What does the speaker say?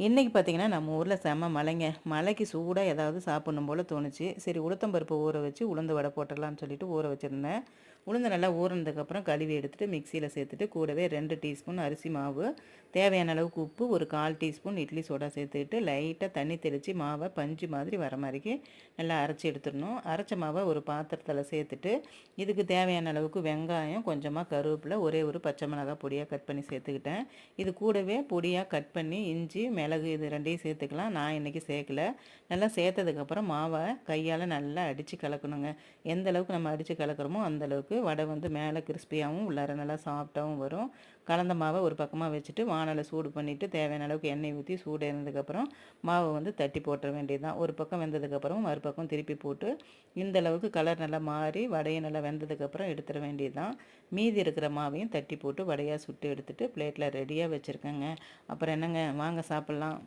இன்றைக்கி பார்த்திங்கன்னா நம்ம ஊரில் செம்ம மழைங்க. மழைக்கு சூடாக ஏதாவது சாப்பிட்ணும் போல் தோணுச்சு. சரி உளுத்தம்பருப்பு ஊற வச்சு உளுந்து வடை போட்டுடலான்னு சொல்லிட்டு ஊற வச்சுருந்தேன். உளுந்து நல்லா ஊறினதுக்கப்புறம் கழுவி எடுத்துகிட்டு மிக்சியில் சேர்த்துட்டு கூடவே 2 டீஸ்பூன் அரிசி மாவு, தேவையான அளவுக்கு உப்பு, ஒரு 1/4 டீஸ்பூன் இட்லி சோடா சேர்த்துக்கிட்டு லைட்டாக தண்ணி தெளித்து மாவை பஞ்சு மாதிரி வர மாதிரிக்கு நல்லா அரைச்சி எடுத்துடணும். அரைச்ச மாவை ஒரு பாத்திரத்தில் சேர்த்துட்டு இதுக்கு தேவையான அளவுக்கு வெங்காயம், கொஞ்சமாக கருவேப்பிலை, ஒரே ஒரு பச்சை மிளகாய் பொடியாக கட் பண்ணி சேர்த்துக்கிட்டேன். இது கூடவே பொடியாக கட் பண்ணி இஞ்சி, மிளகு இது 2யும் சேர்த்துக்கலாம். நான் இன்றைக்கி சேர்க்கல. நல்லா சேர்த்ததுக்கப்புறம் மாவை கையால் நல்லா அடித்து கலக்கணுங்க. எந்த அளவுக்கு நம்ம அடித்து கலக்கிறோமோ அந்தளவுக்கு வடை வந்து மேலே கிறிஸ்பியாகவும் உள்ளார நல்லா சாஃப்டாகவும் வரும். கலந்த மாவை ஒரு பக்கமாக வச்சுட்டு வானலை சூடு பண்ணிவிட்டு தேவையான அளவுக்கு எண்ணெய் ஊற்றி சூடு இருந்ததுக்கப்புறம் மாவை வந்து தட்டி போட்டுற வேண்டியது தான். ஒரு பக்கம் வெந்ததுக்கப்புறம் மறுபக்கம் திருப்பி போட்டு இந்த அளவுக்கு கலர் நல்லா மாறி வடையை நல்லா வெந்ததுக்கப்புறம் எடுத்துட வேண்டியது தான். மீதி இருக்கிற மாவையும் தட்டி போட்டு வடையாக சுட்டு எடுத்துகிட்டு பிளேட்டில் ரெடியாக வச்சுருக்கேங்க. அப்புறம் என்னங்க, வாங்க சாப்பிட்லாம்.